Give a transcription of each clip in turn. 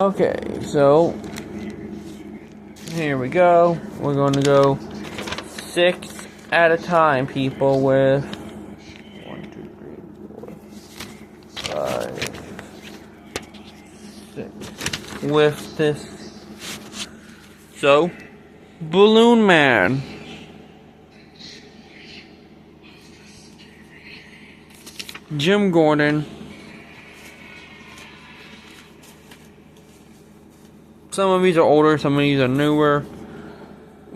Okay, so here we go. We're going to go 6 at a time, people, with 1, 2, 3, 4, 5, 6. With this. So, Balloon Man. Jim Gordon. Some of these are older, some of these are newer.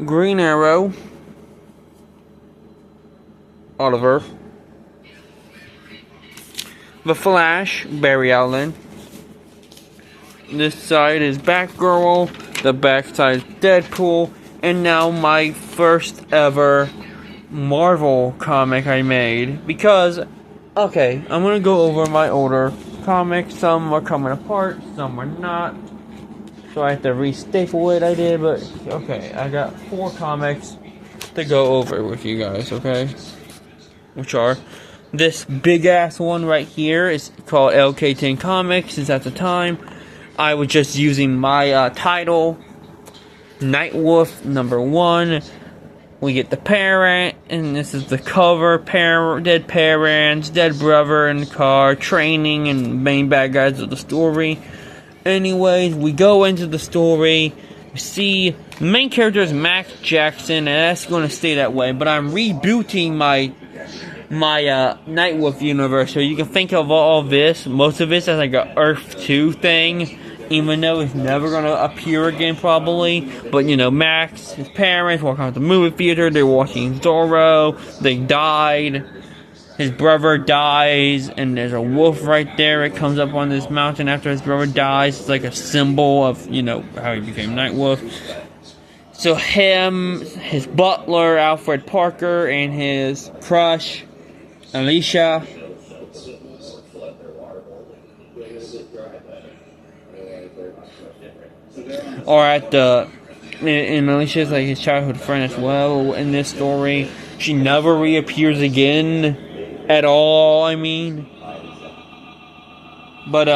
Green Arrow. Oliver. The Flash, Barry Allen. This side is Batgirl. The back side is Deadpool. And now my first ever Marvel comic I made. Because, okay, I'm going to go over my older comics. Some are coming apart, some are not. So I have to restaple it, I did, but okay, I got 4 comics to go over with you guys, okay? Which are, this big ass one right here is called LK10 Comics, since at the time I was just using my title, Nightwolf #1. We get the parent, and this is the cover, dead parents, dead brother in the car, training, and main bad guys of the story. Anyways, we go into the story. We see the main character is Max Jackson, and that's going to stay that way. But I'm rebooting my Nightwolf universe, so you can think of all this, most of this, as like a Earth 2 thing, even though it's never going to appear again probably. But you know, Max, his parents walk out the movie theater. They're watching Zorro. They died. His brother dies, and there's a wolf right there. It comes up on this mountain after his brother dies. It's like a symbol of, you know, how he became Nightwolf. So him, his butler, Alfred Parker, and his crush, Alicia. Or at the... And Alicia's like his childhood friend as well in this story. She never reappears again. At all, I mean. But,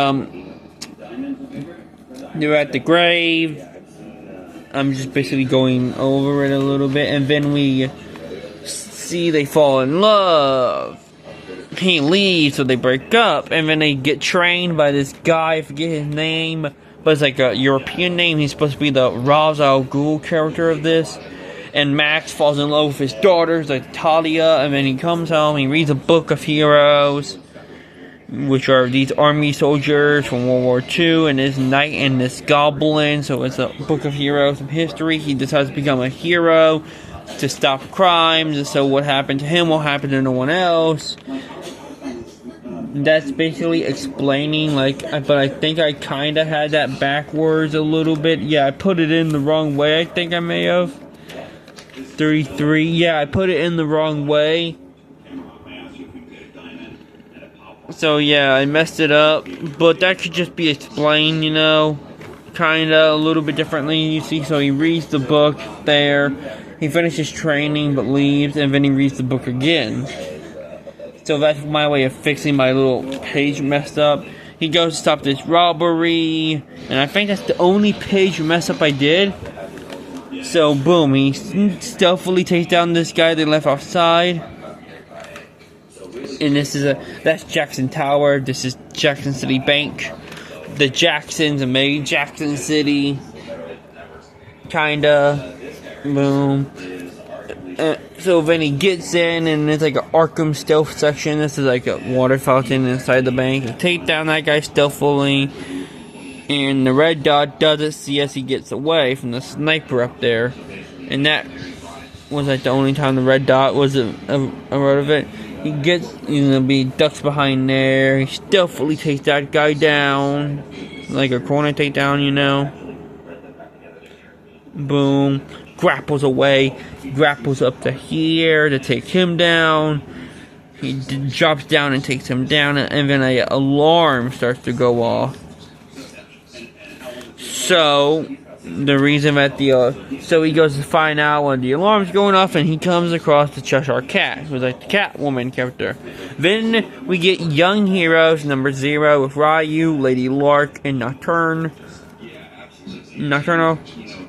they're at the grave. I'm just basically going over it a little bit. And then we see they fall in love. He leaves, so they break up. And then they get trained by this guy, I forget his name. But it's like a European name. He's supposed to be the Ra's al Ghul character of this. And Max falls in love with his daughters, like Talia, and then he comes home, he reads a book of heroes, which are these army soldiers from World War II, and this knight and this goblin, so it's a book of heroes of history. He decides to become a hero to stop crimes, so what happened to him will happen to no one else. That's basically explaining, like, but I think I kind of had that backwards a little bit. Yeah, I put it in the wrong way, I think I may have. 33, yeah, I put it in the wrong way. So yeah, I messed it up, but that could just be explained, you know, kinda a little bit differently, you see. So he reads the book there, he finishes training but leaves, and then he reads the book again. So that's my way of fixing my little page messed up. He goes to stop this robbery, and I think that's the only page mess up I did. So boom, he stealthily takes down this guy they left outside. And this is that's Jackson Tower. This is Jackson City Bank. The Jacksons made Jackson City. Kinda. Boom. So then he gets in, and it's like an Arkham stealth section. This is like a water fountain inside the bank. They take down that guy stealthily. And the red dot doesn't see as he gets away from the sniper up there. And that was like the only time the red dot was a part of it. He gets, you know, he ducks behind there. He stealthily takes that guy down. Like a corner takedown, you know. Boom. Grapples away. Grapples up to here to take him down. He drops down and takes him down. And then an alarm starts to go off. So, the reason that so he goes to find out when the alarm's going off, and he comes across the Cheshire Cat, who's like the Catwoman character. Then we get Young Heroes #0 with Ryu, Lady Lark, and Nocturne. Nocturnal,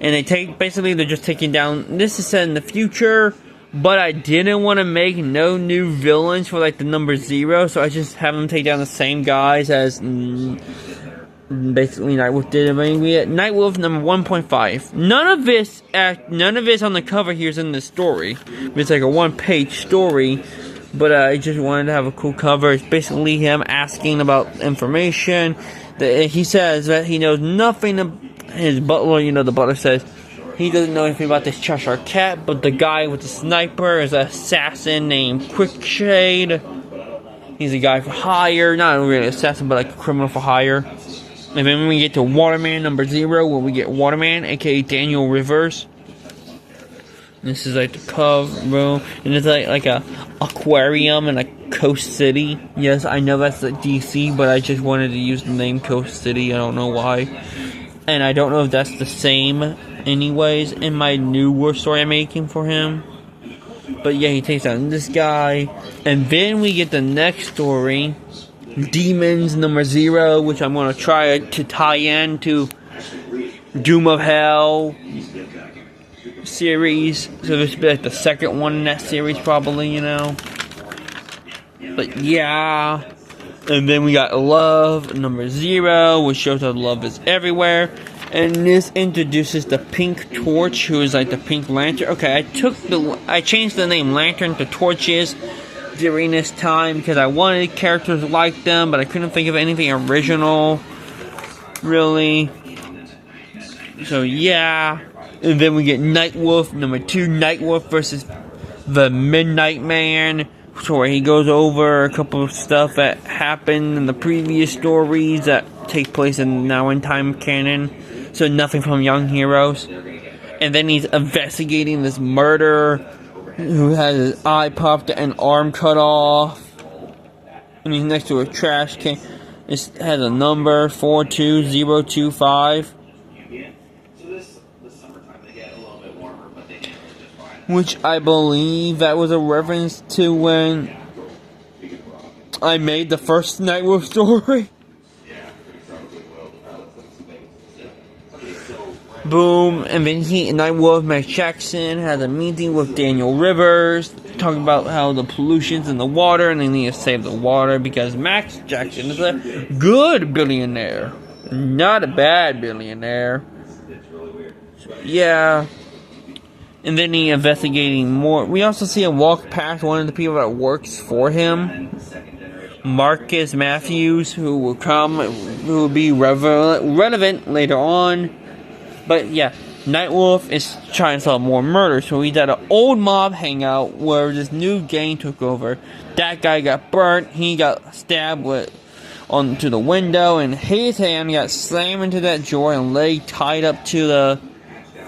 and they're just taking down. This is set in the future, but I didn't want to make no new villains for like the number 0, so I just have them take down the same guys as basically Nightwolf did. I mean, we had Nightwolf number 1.5. None of this on the cover here is in the story. It's like a one-page story. But I just wanted to have a cool cover. It's basically him asking about information. He says that he knows nothing. His butler, the butler says he doesn't know anything about this Cheshire Cat. But the guy with the sniper is an assassin named Quickshade. He's a guy for hire. Not really an assassin, but like a criminal for hire. And then when we get to Waterman number 0, where we get Waterman, aka Daniel Rivers. This is like the cover, and it's like a aquarium in a Coast City. Yes, I know that's like DC, but I just wanted to use the name Coast City. I don't know why, and I don't know if that's the same, anyways, in my newer story I'm making for him. But yeah, he takes down this guy, and then we get the next story, Demons number 0, which I'm gonna try to tie in to Doom of Hell series, so this will be like the second one in that series probably, but yeah. And then we got Love number 0, which shows how love is everywhere, and this introduces the Pink Torch, who is like the Pink Lantern. Okay, I changed the name Lantern to Torches during this time because I wanted characters like them, but I couldn't think of anything original really, so yeah. And then we get Nightwolf number 2, Nightwolf versus the Midnight Man, so where he goes over a couple of stuff that happened in the previous stories that take place now in time canon, so nothing from Young Heroes. And then he's investigating this murderer who has his eye popped and arm cut off, and he's next to a trash can. It has a number 42025. Which I believe that was a reference to when I made the first Nightwolf story. Boom, and then Nightwolf, Max Jackson, has a meeting with Daniel Rivers, talking about how the pollution's in the water, and they need to save the water, because Max Jackson is a good billionaire, not a bad billionaire. So, yeah. And then he investigating more. We also see him walk past one of the people that works for him, Marcus Matthews, who will be relevant later on. But yeah, Nightwolf is trying to solve more murders. So he's at an old mob hangout where this new gang took over. That guy got burnt. He got stabbed onto the window, and his hand got slammed into that drawer and leg tied up to the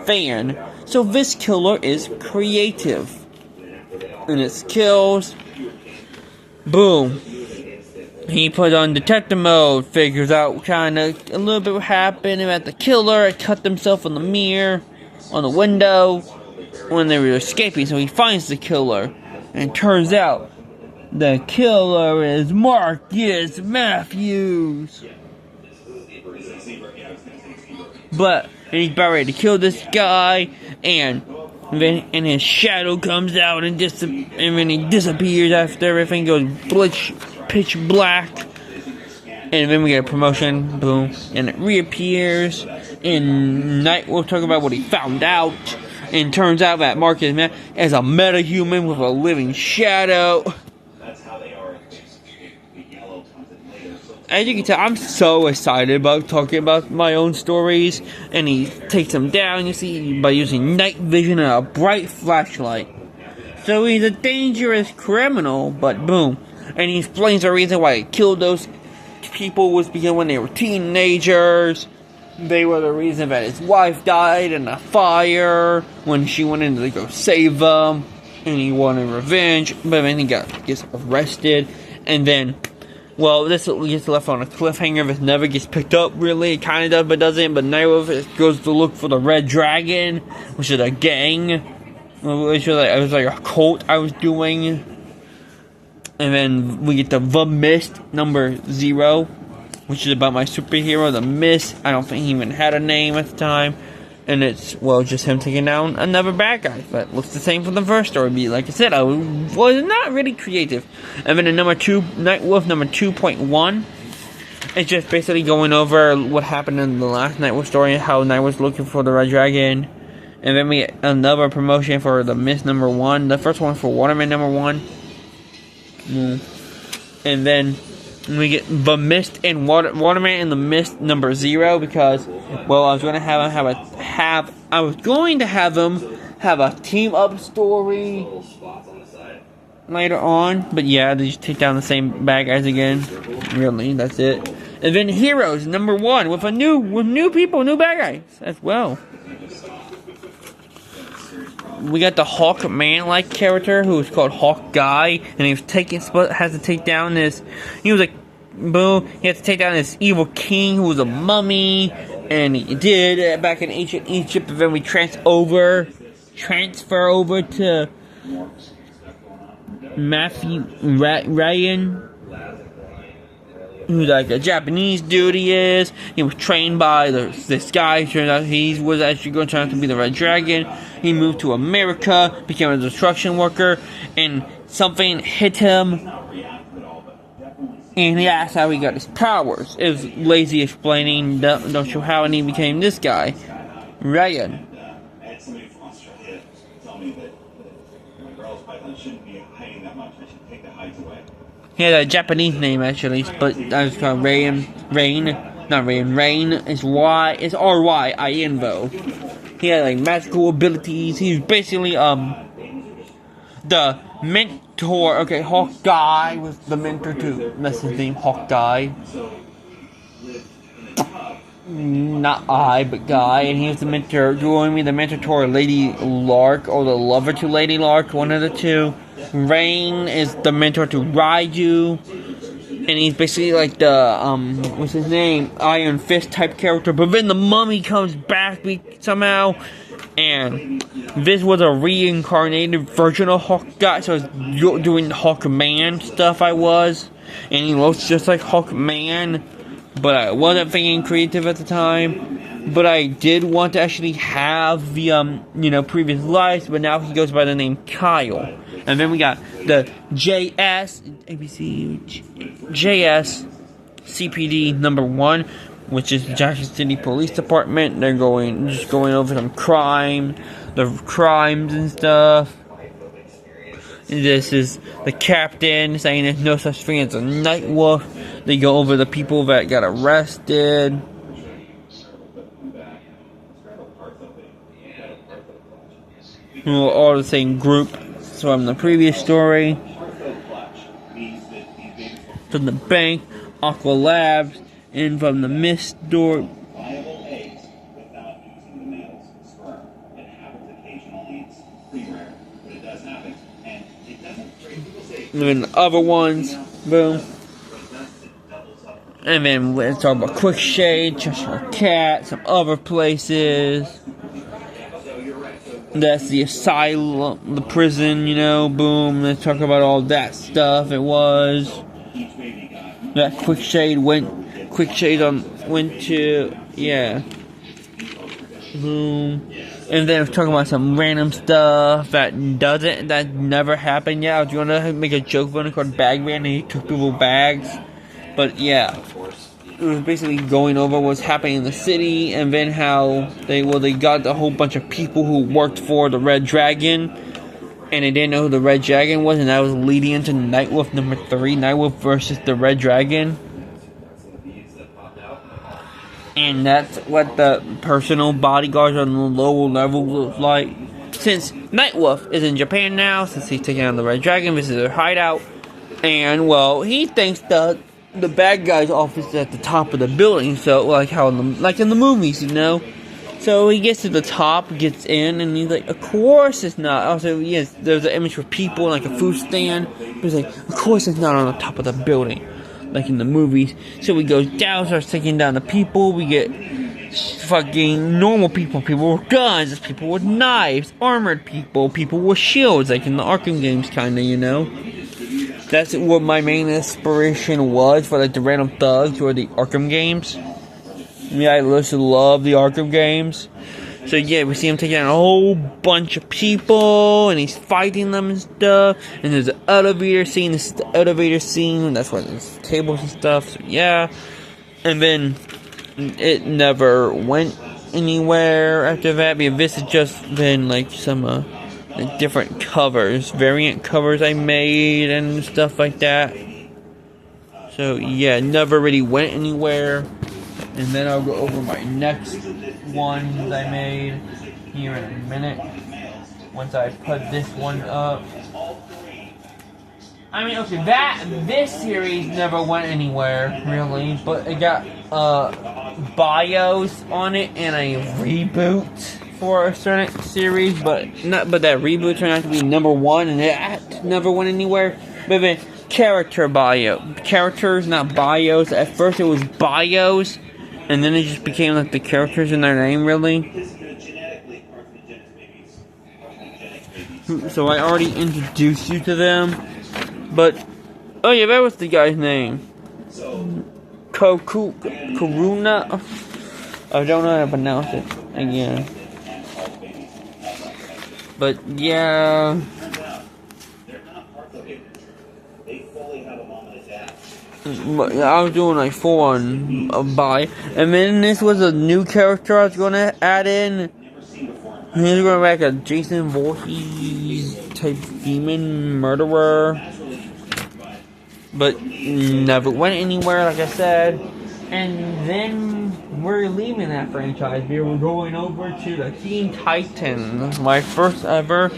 fan. So this killer is creative in its kills. Boom. He put on detective mode, figures out kind of a little bit what happened about the killer. Had cut himself in the mirror on the window when they were escaping. So he finds the killer, and turns out the killer is Marcus Matthews. But he's about ready to kill this guy, and his shadow comes out and then he disappears after everything goes pitch black. And then we get a promotion, boom, and it reappears. And we'll talk about what he found out. And turns out that Marcus is a metahuman with a living shadow. As you can tell, I'm so excited about talking about my own stories. And he takes them down, you see, by using night vision and a bright flashlight. So he's a dangerous criminal, but boom. And he explains the reason why he killed those people was because when they were teenagers, they were the reason that his wife died in a fire when she went in to go save them. And he wanted revenge, but then he gets arrested. And then, well, this gets left on a cliffhanger. This never gets picked up, really. It kind of does, but doesn't. But now it goes to look for the Red Dragon, which is a gang. Which was it was like a cult I was doing. And then we get the Mist number 0. which is about my superhero, the Mist. I don't think he even had a name at the time. And it's, well, just him taking down another bad guy. But looks the same from the first story. Like I said, I was not really creative. And then in number 2, Nightwolf number 2.1. It's just basically going over what happened in the last Nightwolf story. How Night was looking for the Red Dragon. And then we get another promotion for the Mist number 1. The first one for Waterman number 1. And then we get the Mist and Waterman and the Mist number 0 because, well, I was going to have them have a team up story later on, but yeah, they just take down the same bad guys again. Really, that's it. And then Heroes number 1 with new people, new bad guys as well. We got the Hawkman-like character who was called Hawkeye, and he was has to take down this. He was like, boom. He had to take down this evil king who was a mummy, and he did back in ancient Egypt. And then we transfer over to Matthew Ryan, who's like a Japanese dude. He was trained by this guy. Turned out he was actually going to turn out to be the Red Dragon. He moved to America, became a destruction worker, and something hit him, and that's how he got his powers. It was lazy explaining, don't show how, and he became this guy, Ryan. He had a Japanese name actually, but I was called Rain is R-Y-I-N though. He had like magical abilities. He was basically the mentor. Okay, Hawkeye was the mentor too. That's his name, Hawkeye. Not I, but Guy, and he was the mentor. Join me, the mentor to Lady Lark, or the lover to Lady Lark, one of the two. Rain is the mentor to Raiju, and he's basically like the what's his name, Iron Fist type character. But then the mummy comes back somehow, and this was a reincarnated version of Hawkeye. So I was doing Hawkman stuff. And he looks just like Hawkman. But I wasn't thinking creative at the time. But I did want to actually have the, previous lives. But now he goes by the name Kyle. And then we got the JS CPD number 1, which is the Jackson City Police Department. They're just going over some crimes and stuff. This is the captain saying there's no such thing as a night wolf. They go over the people that got arrested. All the same group from the previous story. From the bank, Aqua Labs, and from the Mist door. And then the other ones, boom. And then let's talk about Quick Shade, Cheshire Cat, some other places. That's the asylum, the prison, boom. Let's talk about all that stuff. It was that Quick Shade went to, yeah. Boom. And then we're talking about some random stuff that never happened yet. I was gonna make a joke when it called Bagman and he took people bags. But yeah. It was basically going over what's happening in the city, and then how they got a whole bunch of people who worked for the Red Dragon, and they didn't know who the Red Dragon was, and that was leading into Nightwolf number 3, Nightwolf versus the Red Dragon. And that's what the personal bodyguards on the lower level look like. Since Nightwolf is in Japan now, since he's taking on the Red Dragon, this is their hideout, and well, he thinks the bad guy's office is at the top of the building, so like in the movies, So he gets to the top, gets in, and he's like, of course it's not. Also, yes, there's an image for people, like a food stand. But he's like, of course it's not on the top of the building, like in the movies. So he goes down, starts taking down the people. We get fucking normal people with guns, people with knives, armored people with shields, like in the Arkham games, kinda, That's what my main inspiration was for like the Random Thugs or the Arkham games. Yeah, I used to love the Arkham games. So yeah, we see him taking out a whole bunch of people, and he's fighting them and stuff. And there's an elevator scene. This is the elevator scene. That's why there's tables and stuff. So yeah, and then it never went anywhere after that. Because this has just been like some like different covers, variant covers I made and stuff like that. So yeah, never really went anywhere. And then I'll go over my next ones I made here in a minute. Once I put this one up. I mean, okay, this series never went anywhere, really. But it got BIOS on it and a reboot for a certain series. But that reboot turned out to be #1 and it never went anywhere. But then characters, not BIOS. At first it was BIOS. And then it just became like the characters in their name, really. So I already introduced you to them. But, oh yeah, that was the guy's name. Karuna. I don't know how to pronounce it again. But yeah. I was doing like full on buy, and then this was a new character I was gonna add in. He was gonna make a Jason Voorhees type demon murderer, but never went anywhere, like I said. And then we're leaving that franchise. We're going over to the Teen Titans, my first ever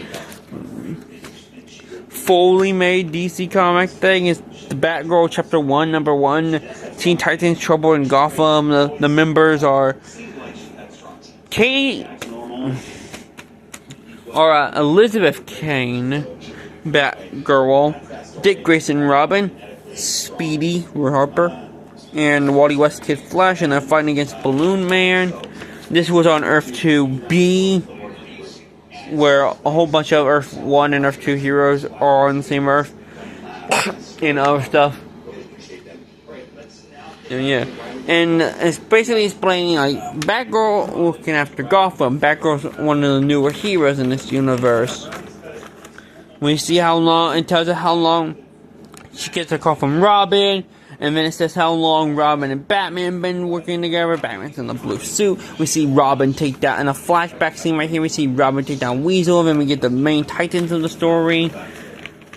fully made DC comic thing. Is the Batgirl Chapter 1, number 1, Teen Titans Trouble in Gotham. The members are Elizabeth Kane, Batgirl, Dick Grayson, Robin, Speedy, Harper, and Wally West, Kid Flash, and they're fighting against Balloon Man. This was on Earth 2B, where a whole bunch of Earth 1 and Earth 2 heroes are on the same Earth. And other stuff. And yeah. And it's basically explaining like Batgirl looking after Gotham. Batgirl's one of the newer heroes in this universe. We see how long, it tells us how long she gets a call from Robin. And then it says how long Robin and Batman been working together. Batman's in the blue suit. We see Robin take down, in a flashback scene right here, we see Robin take down Weasel. Then we get the main Titans of the story.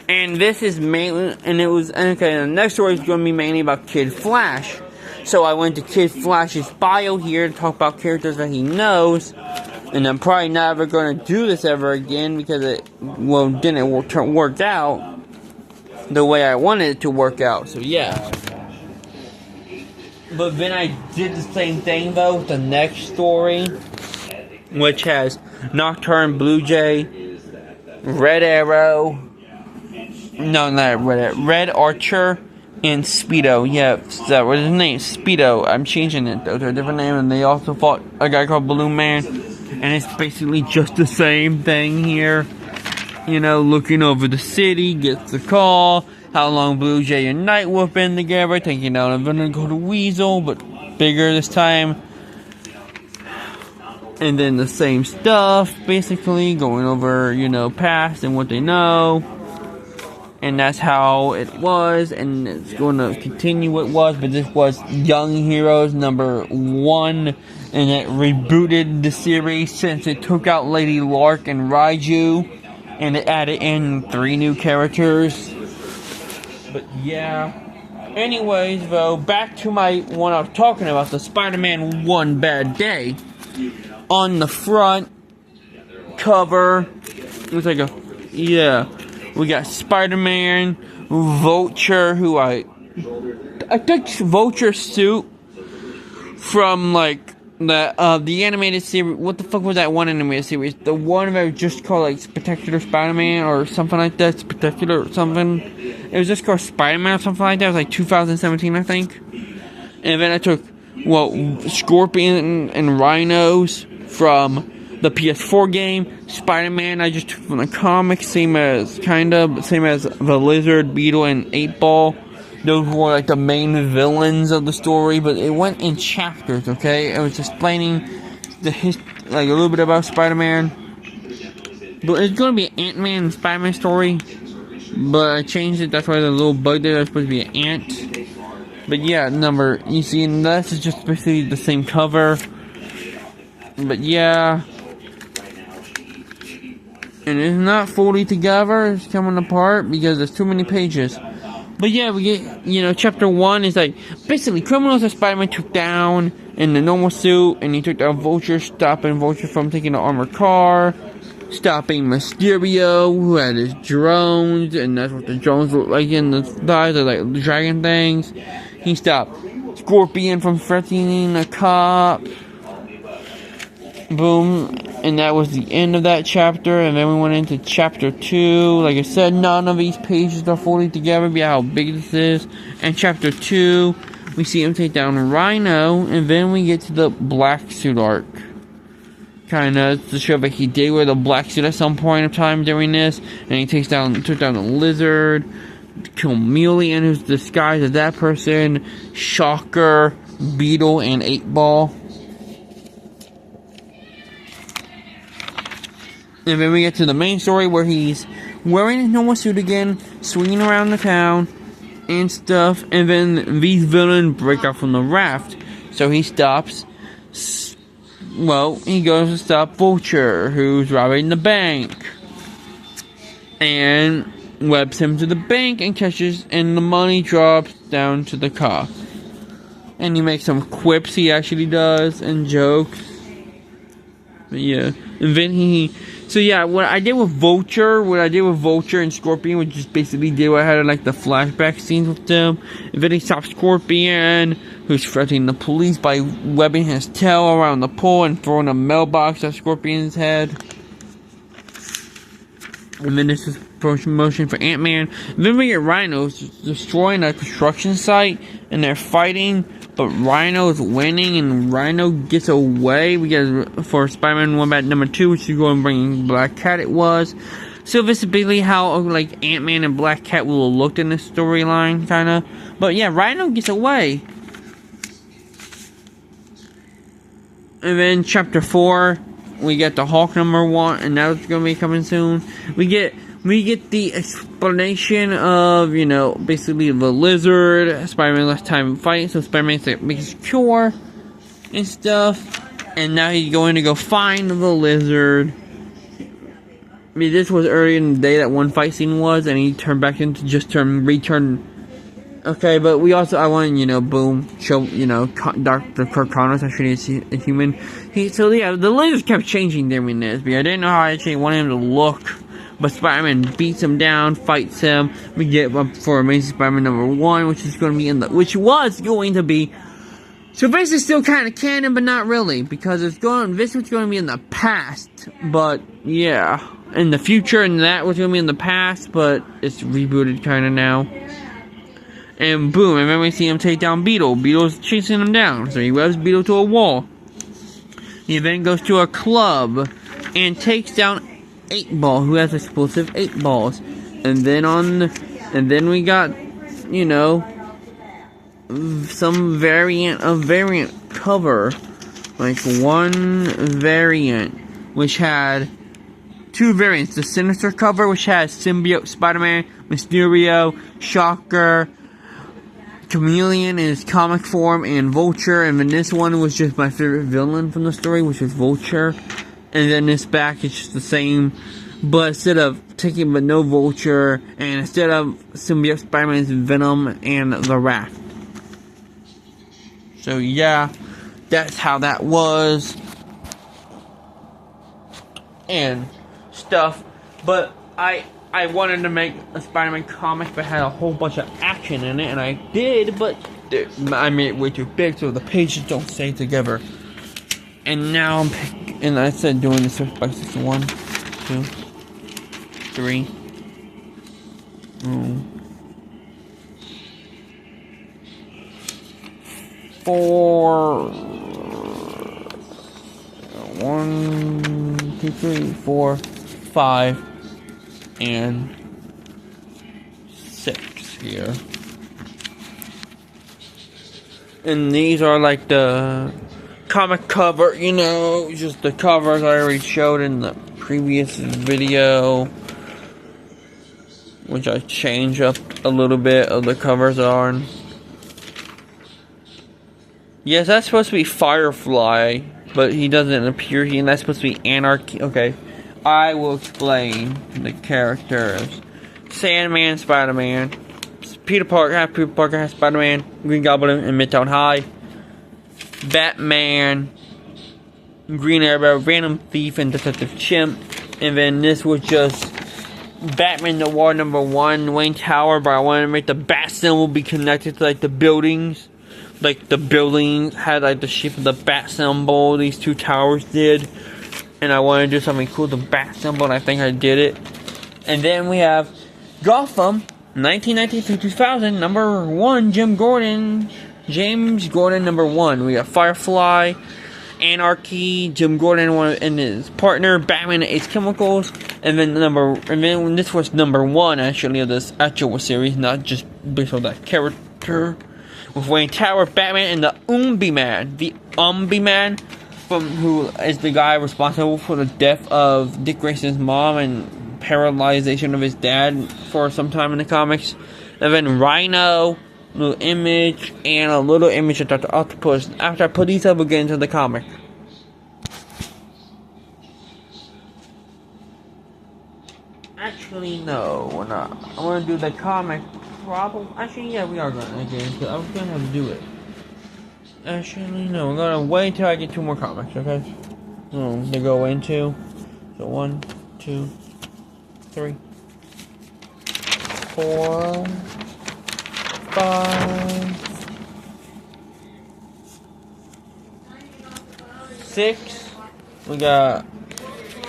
And this is mainly, the next story is going to be mainly about Kid Flash. So I went to Kid Flash's bio here to talk about characters that he knows. And I'm probably never going to do this ever again because it, didn't work out the way I wanted it to work out. So yeah. But then I did the same thing though with the next story, which has Nocturne, Blue Jay, Red Arrow. No, not Red Archer and Speedo. Yeah, that was his name. Speedo. I'm changing it though to a different name. And they also fought a guy called Balloon Man. And it's basically just the same thing here. You know, looking over the city, gets the call. How long Blue Jay and Nightwolf been together, taking down a villain called Weasel, but bigger this time. And then the same stuff, basically, going over, past and what they know. And that's how it was, and it's going to continue what it was, but this was Young Heroes number 1, and it rebooted the series since it took out Lady Lark and Raiju, and it added in 3 new characters. But yeah. Anyways, though, back to my one I was talking about, the Spider-Man One Bad Day. On the front cover, it's like we got Spider-Man, Vulture, who I took Vulture's suit from like the animated series. What the fuck was that one animated series? The one that was just called like Spectacular Spider-Man or something like that. Spectacular something. It was just called Spider-Man or something like that. It was like 2017, I think. And then I took Scorpion and Rhinos from the PS4 game. Spider-Man I just took from the comics, same as the Lizard, Beetle, and 8-Ball. Those were like the main villains of the story, but it went in chapters. Okay, it was explaining like a little bit about Spider-Man. But it's gonna be an Ant-Man and Spider-Man story. But I changed it. That's why the little bug there was supposed to be an ant. But yeah, you see, and this is just basically the same cover. But yeah, and it's not fully together. It's coming apart because there's too many pages. But yeah, we get, chapter 1 is like basically criminals that Spider-Man took down in the normal suit, and he took down Vulture, stopping Vulture from taking the armored car, stopping Mysterio, who had his drones, and that's what the drones look like in the eyes, are like dragon things. He stopped Scorpion from threatening a cop. Boom. And that was the end of that chapter. And then we went into chapter 2. Like I said, none of these pages are fully together. But how big this is. And chapter 2, we see him take down Rhino. And then we get to the black suit arc. Kind of to show that he did wear the black suit at some point of time during this. And he took down the Lizard. Chameleon, who's disguised as that person. Shocker, Beetle, and 8-Ball. And then we get to the main story where he's wearing his normal suit again, swinging around the town and stuff. And then these villains break out from the raft. So he stops. Well, he goes to stop Vulture, who's robbing the bank. And webs him to the bank and catches, and the money drops down to the car. And he makes some quips, he actually does, and jokes. But yeah. And then so yeah, what I did with Vulture and Scorpion, which just basically did what I had like the flashback scenes with them. And then he stopped Scorpion, who's threatening the police by webbing his tail around the pole and throwing a mailbox at Scorpion's head. And then this is promotion for Ant-Man. And then we get Rhino destroying a construction site, and they're fighting. But Rhino is winning, and Rhino gets away. We get for Spider-Man 1 Bat number 2, which is going to bring Black Cat. It was. So this is basically how like Ant-Man and Black Cat will have looked in this storyline, kind of. But yeah, Rhino gets away. And then chapter 4, we get the Hulk number 1, and that's going to be coming soon. We get the explanation of, basically the Lizard, Spider-Man last time fight, so Spider-Man makes a cure and stuff, and now he's going to go find the Lizard. I mean, this was earlier in the day that one fight scene was, and he turned back into return. Okay, but I want, boom, show, Dr. Kirk Connors actually is a human. So yeah, the Lizard kept changing during this, but I didn't know how I actually wanted him to look. But Spider-Man beats him down, fights him. We get up for Amazing Spider-Man number 1, which was going to be. So this is still kind of canon, but not really, because this was going to be in the past. But yeah, in the future, and that was going to be in the past, but it's rebooted kind of now. And boom, and then we see him take down Beetle. Beetle's chasing him down, so he webs Beetle to a wall. He then goes to a club and takes down 8-Ball, who has explosive 8 balls. And then we got, some variant cover. Like one variant, which had 2 variants. The Sinister cover, which has Symbiote Spider-Man, Mysterio, Shocker, Chameleon in his comic form, and Vulture. And then this one was just my favorite villain from the story, which was Vulture. And then this back is just the same, but instead of no Vulture, and instead of Symbiote Spider-Man's Venom and the Raft. So yeah, that's how that was. And stuff. But I wanted to make a Spider-Man comic that had a whole bunch of action in it, and I did, but I made it way too big, so the pages don't stay together. And now and I said doing this by 1, 2, 3. 4. 1, 2, 3, 4, 5, and 6 here. And these are like the comic cover, you know, just the covers I already showed in the previous video, which I change up a little bit of the covers on. Yes, that's supposed to be Firefly, but he doesn't appear here, and that's supposed to be Anarchy. Okay, I will explain the characters. Sandman, Spider-Man, Peter Parker, half Spider-Man, Green Goblin, and Midtown High. Batman, Green Arrow, Random Thief, and Detective Chimp. And then this was just Batman Noir #1, Wayne Tower, but I wanted to make the bat symbol be connected to like the buildings. Like the buildings had like the shape of the bat symbol, these two towers did. And I wanted to do something cool with the bat symbol, and I think I did it. And then we have Gotham, 1990 through 2000, #1, James Gordon #1. We got Firefly, Anarchy, Jim Gordon and his partner, Batman and Ace Chemicals, and then this was #1 actually of this actual series, not just based on that character. With Wayne Tower, Batman, and the Umbi-Man. The Umbi-Man, who is the guy responsible for the death of Dick Grayson's mom and paralyzation of his dad for some time in the comics. And then Rhino, little image, and a little image of Dr. Octopus. After I put these up, we'll get into the comic. Actually, no, we're not. I want to do the comic. Actually, yeah, we are going to again, because I was going to have to do it. Actually, no, we're going to wait till I get 2 more comics, okay? To go into. So 1, 2, 3, 4, 5, 6. We got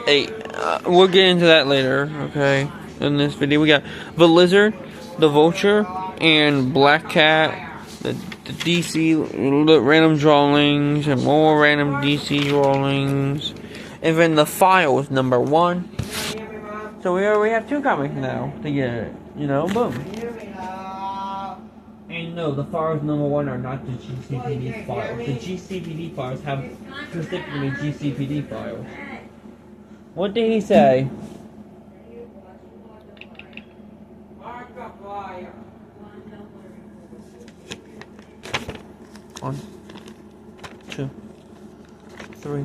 8. We'll get into that later, okay? In this video, we got the Lizard, the Vulture, and Black Cat. The DC random drawings and more random DC drawings, and then the Files #1. So we already have 2 comics now to get it, you know, boom. And no, the Files #1 are not the GCPD files. The GCPD files have specifically GCPD files. What did he say? 1, 2, 3,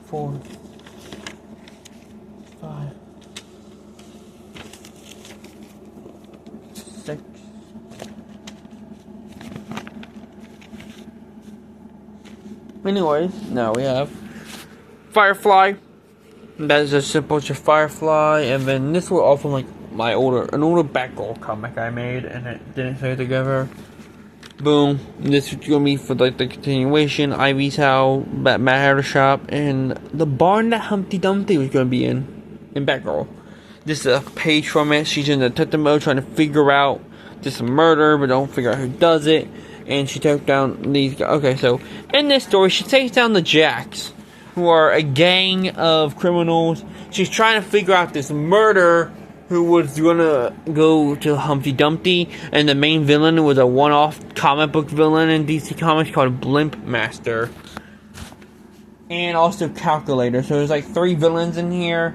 4, 5, 6. Anyways, now we have Firefly. That is as simple as your Firefly, and then this was all from like an older Batgirl comic I made, and it didn't stay together. Boom. This is gonna be for like the continuation. Ivy's house, Mad Hatter shop, and the barn that Humpty Dumpty was gonna be in Batgirl. This is a page from it. She's in detective mode trying to figure out this murder, but don't figure out who does it. And she took down these guys. Okay, so in this story, she takes down the Jacks, who are a gang of criminals. She's trying to figure out this murder, who was gonna go to Humpty Dumpty, and the main villain was a one-off comic book villain in DC Comics called Blimp Master. And also Calculator. So there's like 3 villains in here.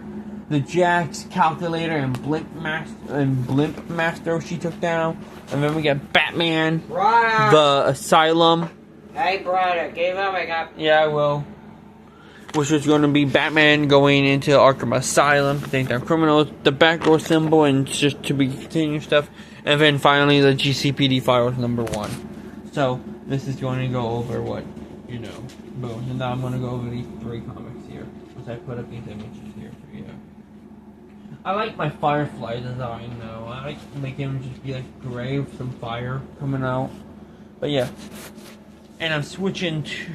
The Jacks, Calculator, and Blimp Master she took down. And then we got Batman, the Asylum. Hey brother, give up, I got... Yeah, I will. Which is going to be Batman going into Arkham Asylum to take down criminals, the Batgirl symbol, and just to be continuing stuff. And then finally the GCPD Files #1. So, this is going to go over what, you know, boom. And now I'm going to go over these 3 comics here. Once I put up these images here for you. I like my Firefly design though. I like making him just be like gray with some fire coming out. But yeah. And I'm switching to...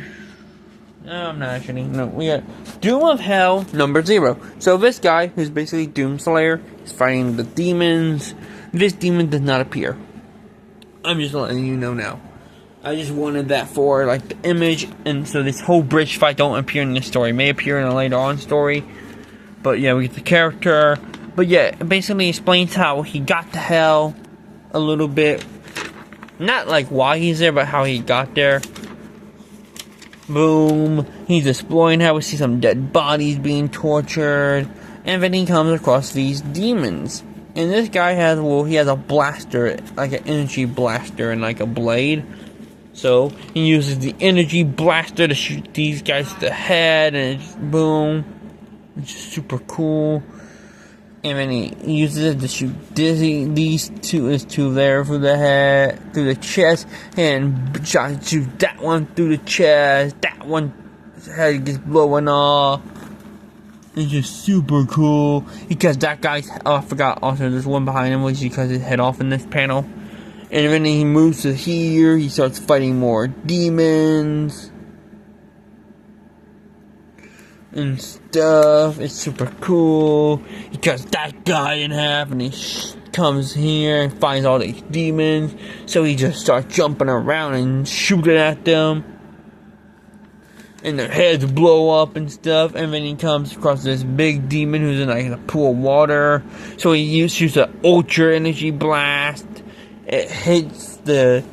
No, I'm not actually. No, we got Doom of Hell #0. So this guy, who's basically Doomslayer, is fighting the demons. This demon does not appear. I'm just letting you know now. I just wanted that for like the image, and so this whole bridge fight don't appear in this story. It may appear in a later on story, but yeah, we get the character. But yeah, it basically explains how he got to hell a little bit. Not like why he's there, but how he got there. Boom. He's exploring how we see some dead bodies being tortured. And then he comes across these demons. And this guy has, well, he has a blaster, like an energy blaster and like a blade. So he uses the energy blaster to shoot these guys to the head, and it's boom. It's just super cool. And then he uses it to shoot these two there through the head, through the chest, and shoot that one through the chest. That one head gets blowing off. It's just super cool because that guy's. Oh, I forgot. Also, there's one behind him, which he cuts his head off in this panel. And then he moves to here. He starts fighting more demons and stuff. It's super cool. He cuts that guy in half, and he comes here and finds all these demons. So he just starts jumping around and shooting at them, and their heads blow up and stuff. And then he comes across this big demon who's in like a pool of water. So he shoots an ultra energy blast. It hits the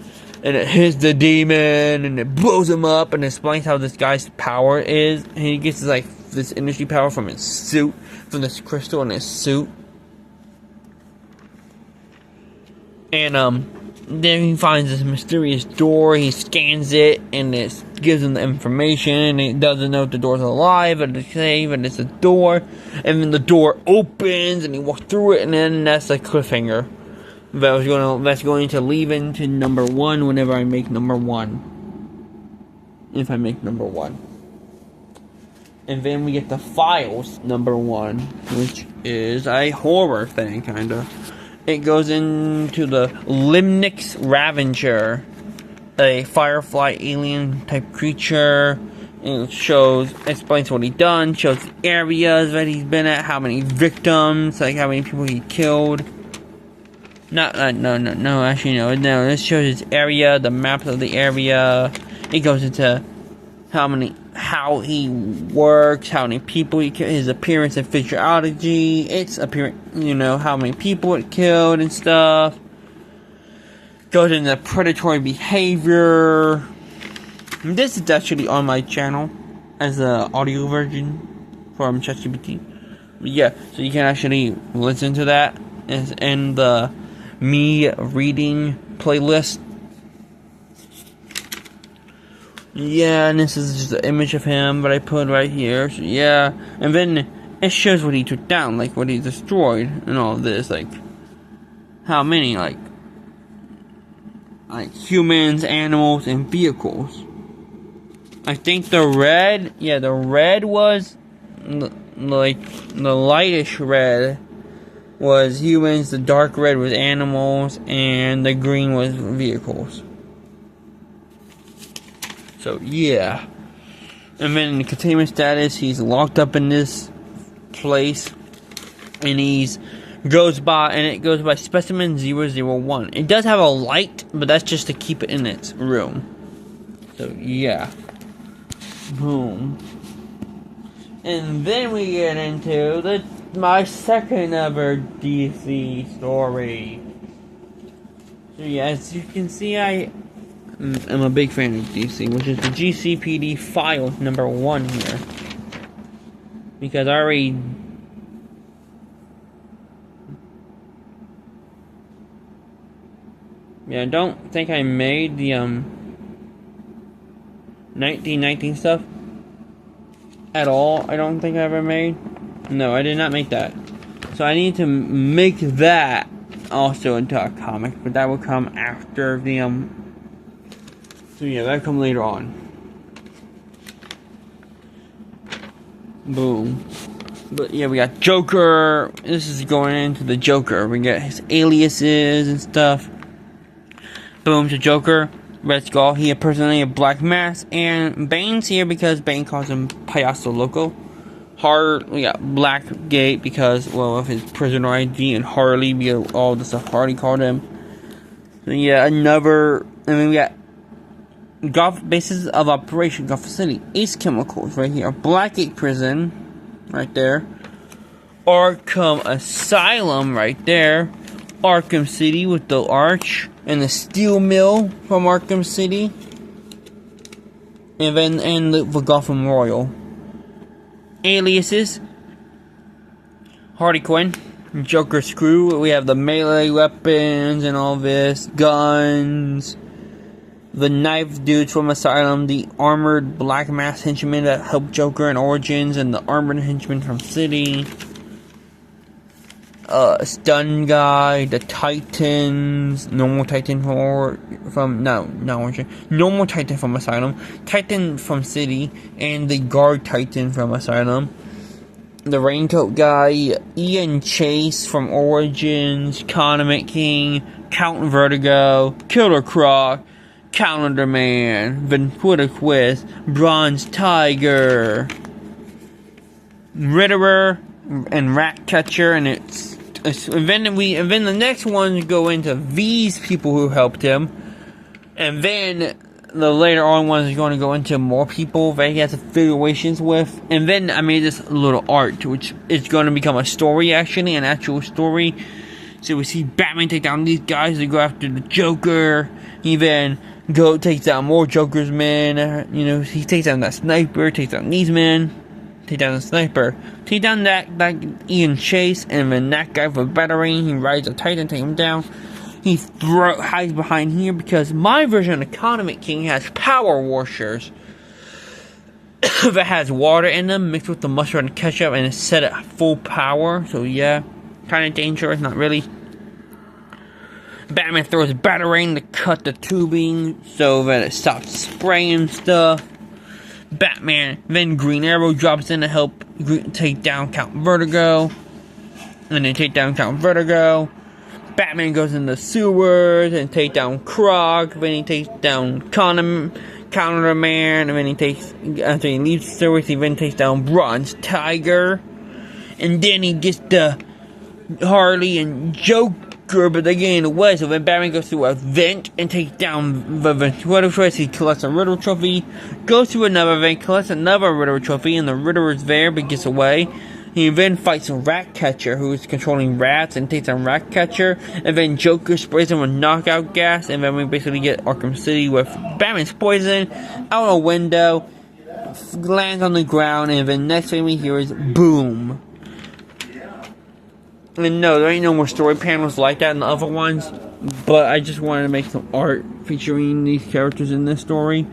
demon, and it blows him up, and explains how this guy's power is. And he gets like this energy power from his suit, from this crystal in his suit. And then he finds this mysterious door. He scans it, and it gives him the information. And he doesn't know if the door's alive, but it's safe, and it's a door. And then the door opens, and he walks through it, and then that's a cliffhanger. That's going to leave into number 1 whenever I make number 1. If I make number 1. And then we get the Files number 1, which is a horror thing, kinda. It goes into the Limnix Ravager, a firefly alien type creature. And it explains what he's done, shows the areas that he's been at, how many victims, like how many people he killed. No, actually, no, this shows his area, the maps of the area. It goes into how he works, how many people he killed, his appearance and physiology, its appearance, how many people it killed and stuff. Goes into predatory behavior. And this is actually on my channel as an audio version from ChatGPT. Yeah, so you can actually listen to that. It's in the me reading playlist. Yeah, and this is just the image of him that I put right here. So yeah, and then it shows what he took down, like what he destroyed, and all of this, like how many, like humans, animals, and vehicles. I think the red was like the lightish red was humans, the dark red was animals, and the green was vehicles. So yeah. And then in the containment status, he's locked up in this place, and it goes by specimen 001. It does have a light, but that's just to keep it in its room. So yeah. Boom. And then we get into my second ever DC story. So yeah, as you can see, I'm a big fan of DC, which is the GCPD Files number 1 here. Because I already... Yeah, I don't think I made the 1919 stuff at all. I don't think I ever made. No, I did not make that. So I need to make that also into a comic, but that will come after the So yeah, that'll come later on. Boom. But yeah, we got Joker. This is going into the Joker. We got his aliases and stuff. Boom to Joker. Red Skull. He impersonated a Black Mask. And Bane's here because Bane calls him Payaso Loco. We got Blackgate because, well, of his prisoner ID, and Harley because all the stuff Harley called him. So yeah, and then we got basis of operation, Gotham City. Ace Chemicals, right here. Blackgate Prison, right there. Arkham Asylum, right there. Arkham City with the Arch and the Steel Mill from Arkham City. And then the Gotham Royal. Aliases. Harley Quinn. Joker's crew. We have the melee weapons and all this. Guns. The knife dudes from Asylum. The armored black mask henchmen that helped Joker in Origins. And the armored henchmen from City. Stun guy, the Titans, normal Titan normal Titan from Asylum, Titan from City, and the guard Titan from Asylum. The raincoat guy, Ian Chase from Origins, Condiment King, Count Vertigo, Killer Croc, Calendar Man, Ventriloquist, Bronze Tiger, Riddler, and Ratcatcher, and then the next ones go into these people who helped him, and then the later on ones are going to go into more people that he has affiliations with, and then I made this little art, which is going to become a story, actually, an actual story. So we see Batman take down these guys, they go after the Joker, he then takes down more Joker's men, he takes down that sniper, takes down these men, take down the sniper, take down that Ian Chase, and then that guy for battering, he rides a Titan, take him down. He hides behind here because my version of the Condiment King has power washers that has water in them mixed with the mustard and ketchup, and it's set at full power. So yeah, kind of dangerous, not really. Batman throws batarang to cut the tubing so that it stops spraying stuff. Then Green Arrow drops in to help take down Count Vertigo. And they take down Count Vertigo. Batman goes in the sewers and take down Croc. Then he takes down Calendar Man. And then after he leaves the sewers, he then takes down Bronze Tiger. And then he gets the Harley and Joker, but they get in the way. So then Batman goes through a vent and takes down the Riddler trophy. He collects a Riddler trophy, goes through another vent, collects another Riddler trophy, and the Riddler is there but gets away. He then fights a Ratcatcher who is controlling rats and takes on Ratcatcher, and then Joker sprays him with knockout gas, and then we basically get Arkham City with Batman's poison out a window, lands on the ground, and then next thing we hear is boom. And no, there ain't no more story panels like that in the other ones, but I just wanted to make some art featuring these characters in this story.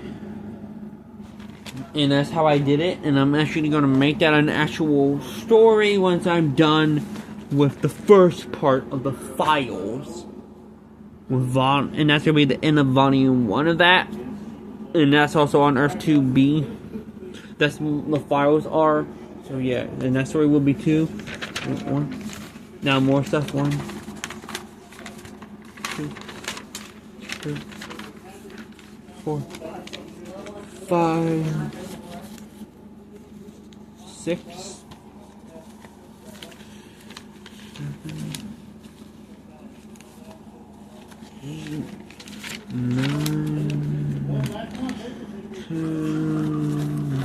And that's how I did it, and I'm actually going to make that an actual story once I'm done with the first part of the files. And that's going to be the end of volume 1 of that. And that's also on Earth 2B. That's what the files are. So yeah, and that story will be 2. 1. Now more stuff. 1, 2, 3, 4, 5, 6, 7, 8, 9, 10,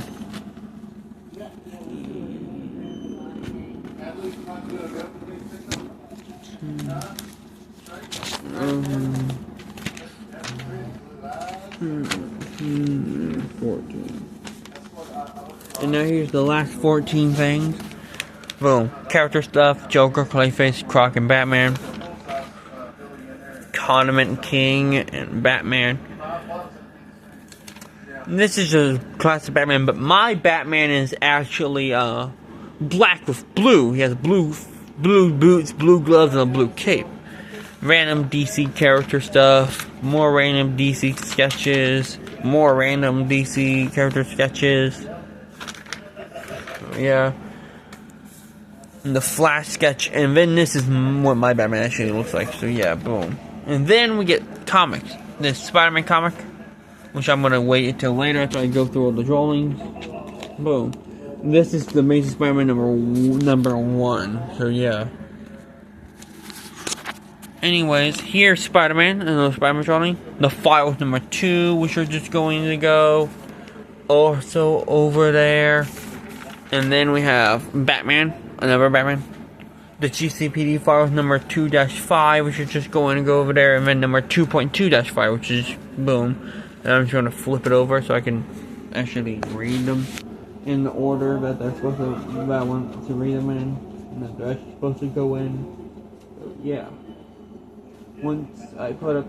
14. And now here's the last 14 things. Boom. Character stuff, Joker, Clayface, Croc, and Batman. Condiment King and Batman. And this is a classic Batman, but my Batman is actually black with blue. He has blue boots, blue gloves, and a blue cape. Random DC character stuff, more random DC sketches, more random DC character sketches. Yeah. And the Flash sketch, and then this is what my Batman actually looks like. So yeah, boom. And then we get comics. This Spider-Man comic, which I'm gonna wait until later after I go through all the drawings. Boom. This is the Amazing Spider-Man number 1. So yeah. Anyways, here's Spider-Man, and Spider-Man trolley. The files number 2, which are just going to go also over there. And then we have Batman, another Batman. The GCPD files number 2-5, which is just going to go over there. And then number 2.2-5, which is boom. And I'm just going to flip it over so I can actually read them in the order that they're supposed to, that I want to read them in. And that they're supposed to go in. So, yeah. Once I put up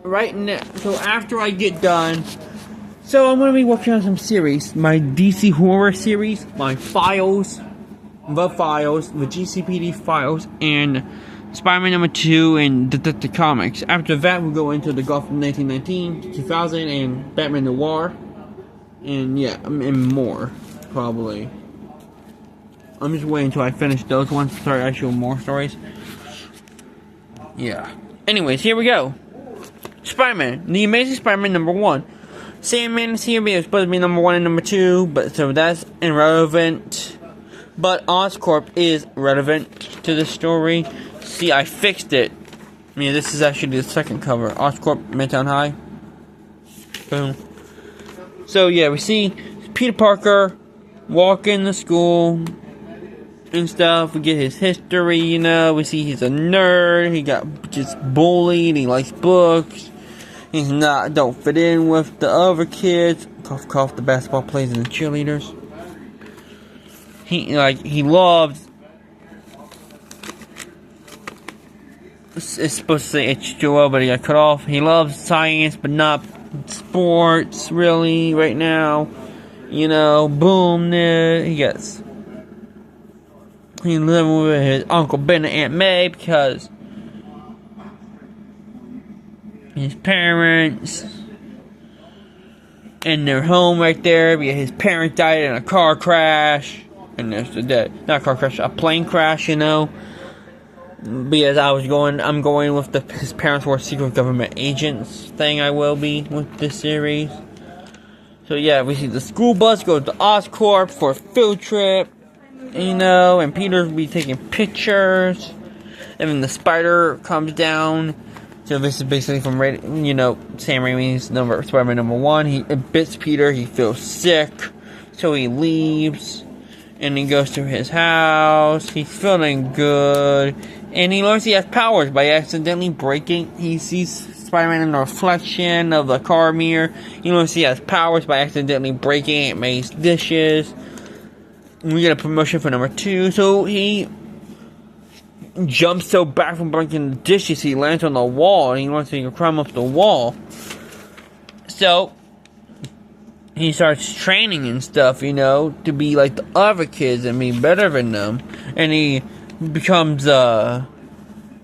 right now, so after I get done, so I'm gonna be working on some series, my DC horror series, my files, the GCPD files, and Spider-Man number 2 and the comics. After that, we'll go into the Gotham 1919, 2000, and Batman Noir, and yeah, and more probably. I'm just waiting until I finish those ones to start actual more stories. Yeah. Anyways, here we go. Spider-Man. The Amazing Spider-Man number 1. Sandman is here, but it's supposed to be number 1 and number 2, but so that's irrelevant. But Oscorp is relevant to the story. See, I fixed it. I mean, this is actually the second cover. Oscorp, Midtown High. Boom. So yeah, we see Peter Parker walking to school and stuff. We get his history, you know. We see he's a nerd. He got just bullied. He likes books. He's don't fit in with the other kids. Cough, cough, the basketball players and the cheerleaders. He loves. It's supposed to say H2O, but he got cut off. He loves science, but not sports, really, right now. You know, boom, he gets. He's living with his Uncle Ben and Aunt May because his parents in their home right there. Because his parents died in a car crash, and there's the dead, not a car crash, a plane crash, you know. Because I'm going with his parents were secret government agents thing. I will be with this series. So yeah, we see the school bus go to Oscorp for a field trip. You know, and Peter's be taking pictures, and then the spider comes down. So this is basically from, you know, Sam Raimi's Spider-Man number 1. It bits Peter. He feels sick, so he leaves, and he goes to his house. He's feeling good, and he learns he has powers by accidentally breaking. He sees Spider-Man in the reflection of the car mirror. He learns he has powers by accidentally breaking Aunt May's dishes. We get a promotion for number 2, so he jumps so back from breaking the dishes, he lands on the wall, and he wants to climb up the wall. So, he starts training and stuff, you know, to be like the other kids and be better than them. And he becomes, yeah,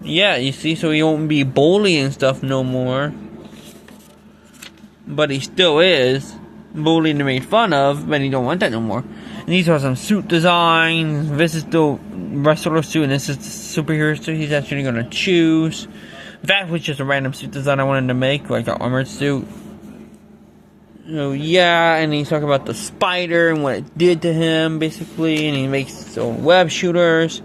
you see, so he won't be bullying and stuff no more. But he still is bullied and made fun of, but he don't want that no more. And these are some suit designs. This is the wrestler suit, and this is the superhero suit he's actually going to choose. That was just a random suit design I wanted to make, like an armored suit. So yeah, and he's talking about the spider and what it did to him, basically. And he makes his own web shooters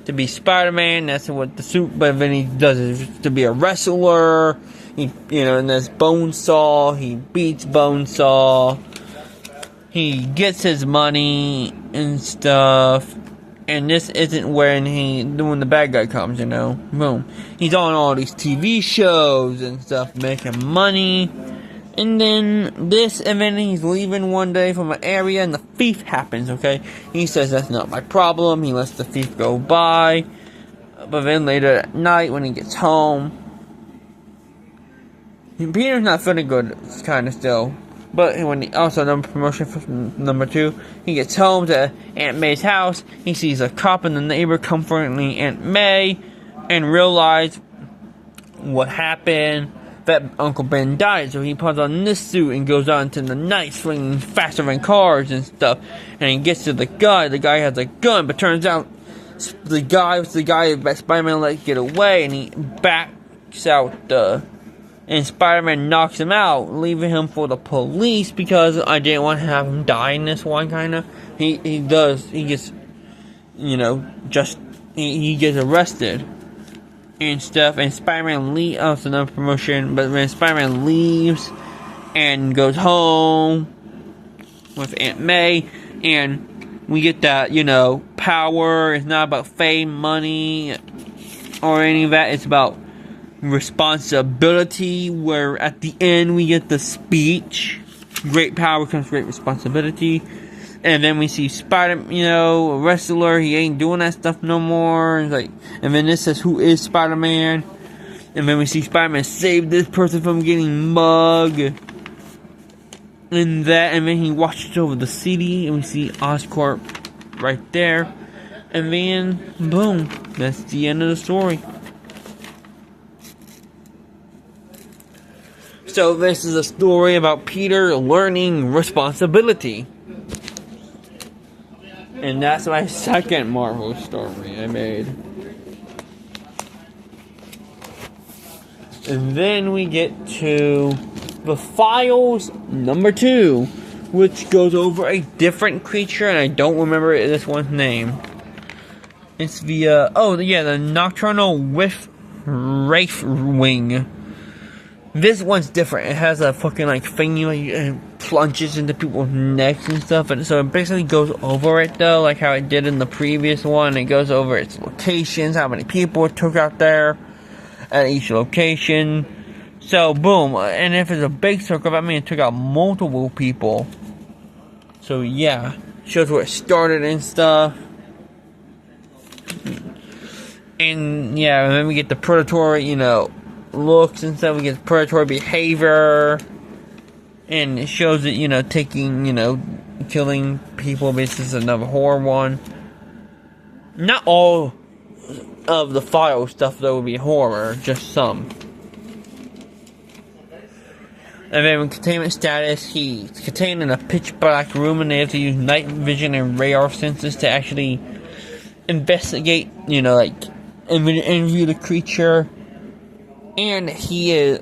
to be Spider-Man. That's what the suit, but then he does it to be a wrestler. He, you know, and there's Bonesaw. He beats Bonesaw. He gets his money and stuff, and this isn't when the bad guy comes, you know. Boom. He's on all these TV shows and stuff, making money, and then he's leaving one day from an area, and the thief happens, okay? He says that's not my problem. He lets the thief go by, but then later at night when he gets home, Peter's not feeling good, kind of still. But when promotion for number 2, he gets home to Aunt May's house. He sees a cop and the neighbor comforting Aunt May, and realize what happened. That Uncle Ben died, so he puts on this suit and goes out into the night, swinging faster than cars and stuff. And he gets to the guy. The guy has a gun, but turns out the guy that Spider-Man let get away, and he backs out and Spider-Man knocks him out, leaving him for the police because I didn't want to have him die in this one, kind of. He gets just he gets arrested and stuff, and Spider-Man leaves. Oh, it's another promotion, but when Spider-Man leaves and goes home with Aunt May, and we get that, power. It's not about fame, money, or any of that. It's about responsibility, where at the end we get the speech, great power comes great responsibility. And then we see Spider, a wrestler, he ain't doing that stuff no more. And then this says, who is Spider-Man? And then we see Spider-Man save this person from getting mugged. And then he watches over the city, and we see Oscorp right there. And then, boom, that's the end of the story. So this is a story about Peter learning responsibility. And that's my second Marvel story I made. And then we get to The Files number 2, which goes over a different creature, and I don't remember this one's name. It's the Nocturnal Wraithwing. This one's different. It has a fucking thing it plunges into people's necks and stuff, and so it basically goes over it though, like how it did in the previous one. It goes over its locations, how many people it took out there at each location. So boom, and if it's a big circle, that means it took out multiple people. So yeah, shows where it started and stuff. And yeah, and then we get the predatory, looks and stuff. We get predatory behavior, and it shows it, taking, killing people. This is another horror one. Not all of the File stuff though will be horror, just some. And then with containment status, he's contained in a pitch black room, and they have to use night vision and radar sensors to actually investigate, interview the creature. And he is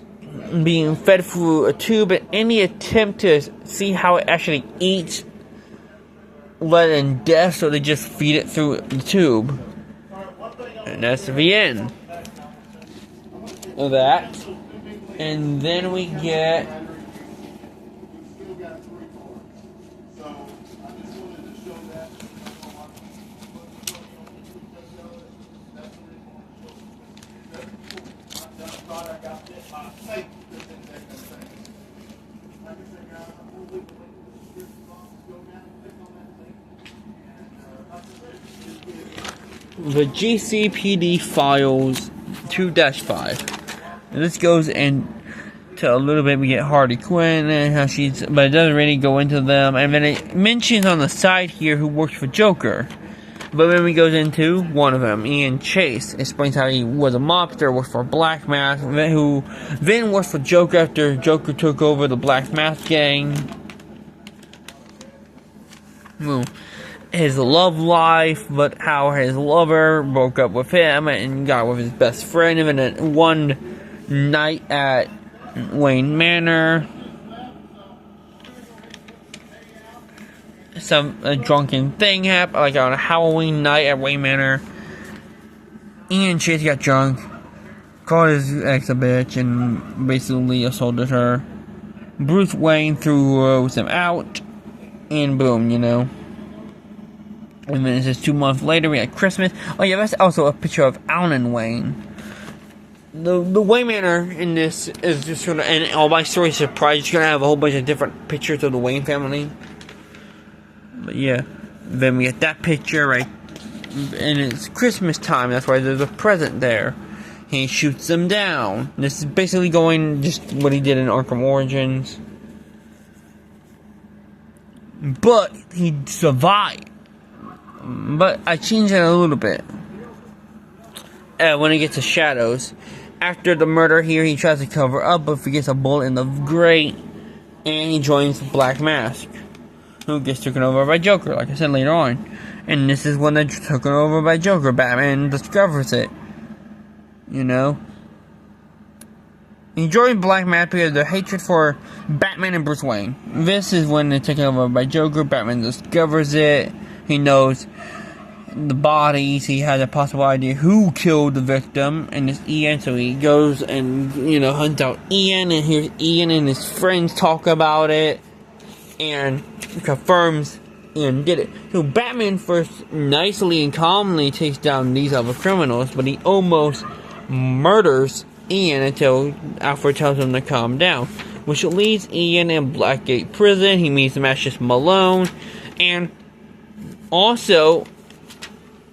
being fed through a tube, and any attempt to see how it actually eats let in death, so they just feed it through the tube. And that's the end of that. And then we get the GCPD Files 2-5. And this goes into a little bit. We get Harley Quinn and how but it doesn't really go into them. And then it mentions on the side here who works for Joker. But then we goes into one of them, Ian Chase, explains how he was a mobster, worked for Black Mask, who then worked for Joker after Joker took over the Black Mask gang. His love life, but how his lover broke up with him and got with his best friend. And then one night at Wayne Manor, a drunken thing happened, like on a Halloween night at Wayne Manor. Ian Chase got drunk, called his ex a bitch, and basically assaulted her. Bruce Wayne threw him out, and boom, And then it says 2 months later, we had Christmas. Oh yeah, that's also a picture of Alan Wayne. The Wayne Manor in this is just gonna, and all my stories surprise. It's gonna have a whole bunch of different pictures of the Wayne family. But yeah, then we get that picture right, and it's Christmas time. That's why there's a present there. He shoots them down. This is basically going just what he did in Arkham Origins, but he survived. But I changed it a little bit. When he gets to Shadows, after the murder here, he tries to cover up, but he gets a bullet in the grate, and he joins Black Mask, who gets taken over by Joker, like I said later on. And this is when they're taken over by Joker. Batman discovers it. He joins Black Mask because of their hatred for Batman and Bruce Wayne. This is when they're taken over by Joker. Batman discovers it. He knows the bodies. He has a possible idea who killed the victim, and it's Ian. So he goes and hunts out Ian, and hears Ian and his friends talk about it, and confirms Ian did it. So Batman first nicely and calmly takes down these other criminals, but he almost murders Ian until Alfred tells him to calm down, which leads Ian in Blackgate Prison. He meets Lucius Malone, and also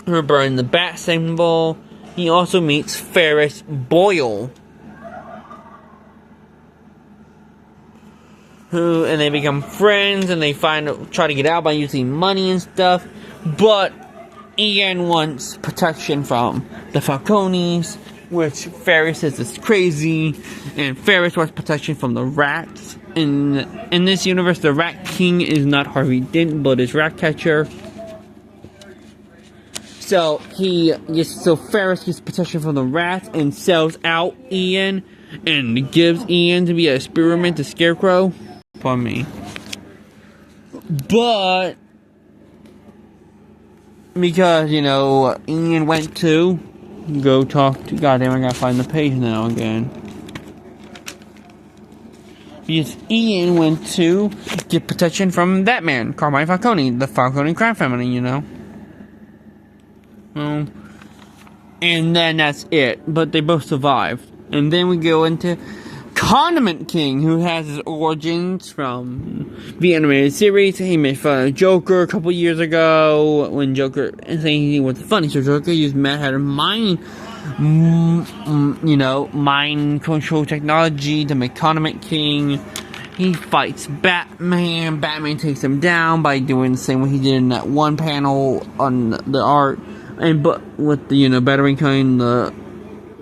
burn the bat symbol. He also meets Ferris Boyle, and they become friends, and they try to get out by using money and stuff. But Ian wants protection from the Falcones, which Ferris says is crazy, and Ferris wants protection from the rats. In this universe, the Rat King is not Harvey Dent, but is Ratcatcher. So Ferris gets protection from the rats and sells out Ian, and gives Ian to be an experiment to Scarecrow. Pardon me. But because Ian went to go talk to. Goddamn, I gotta find the page now again. Because Ian went to get protection from that man, Carmine Falcone, the Falcone crime family, And then that's it. But they both survived. And then we go into Condiment King, who has his origins from the animated series. He made fun of Joker a couple years ago when Joker saying he was funny. So Joker used Mad Hatter mind control technology to make Condiment King. He fights Batman. Batman takes him down by doing the same way he did in that one panel on the art, but with the battering cone, the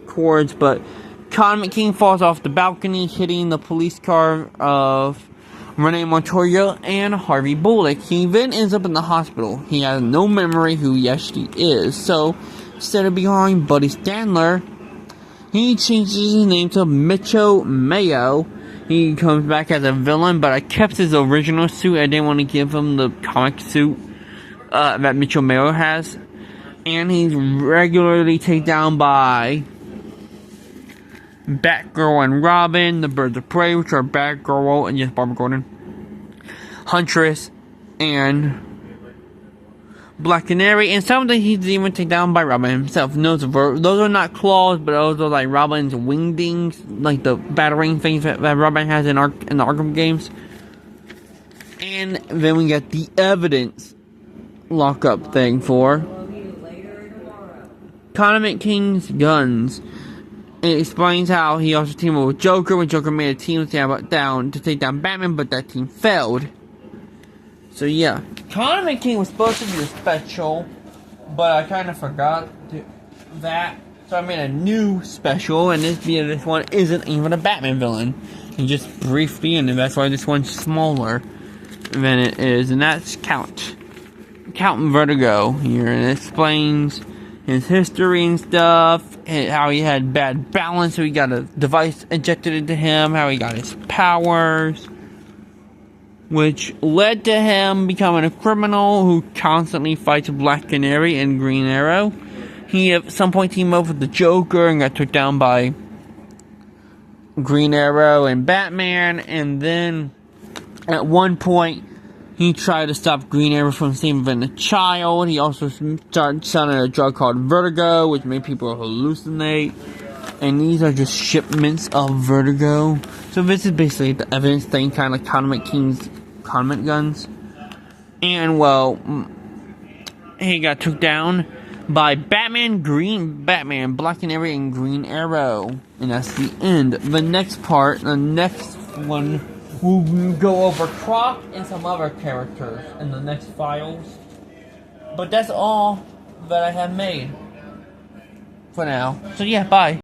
cords. But Condiment King falls off the balcony, hitting the police car of Renee Montoya and Harvey Bullock. He then ends up in the hospital. He has no memory who he actually is. So instead of becoming Buddy Stanler, he changes his name to Mitchell Mayo. He comes back as a villain, but I kept his original suit. I didn't want to give him the comic suit that Mitchell Mayo has. And he's regularly taken down by Batgirl and Robin, the Birds of Prey, which are Batgirl and Barbara Gordon, Huntress, and Black Canary, and some of them he's even taken down by Robin himself. Those are not claws, but those are like Robin's wingdings, like the battering things that Robin has in the Arkham games. And then we get the evidence lockup thing for Condiment King's guns. It explains how he also teamed up with Joker when Joker made a team to take down Batman, but that team failed. So yeah, Condiment King was supposed to be a special, but I kind of forgot that. So I made a new special, and this one isn't even a Batman villain. He just briefly, and that's why this one's smaller than it is, and that's Count Vertigo here, and it explains his history and stuff, and how he had bad balance, so he got a device injected into him, how he got his powers, which led to him becoming a criminal who constantly fights Black Canary and Green Arrow. He at some point teamed up with the Joker and got took down by Green Arrow and Batman, and then at one point he tried to stop Green Arrow from saving a child. He also started selling a drug called Vertigo, which made people hallucinate. And these are just shipments of Vertigo. So this is basically the evidence thing, kind of like Condiment King's condiment guns. And well, he got took down by Batman, Black Canary, and Green Arrow. And that's the end. The next one, we'll go over Croc and some other characters in the next files. But that's all that I have made for now. So yeah, bye.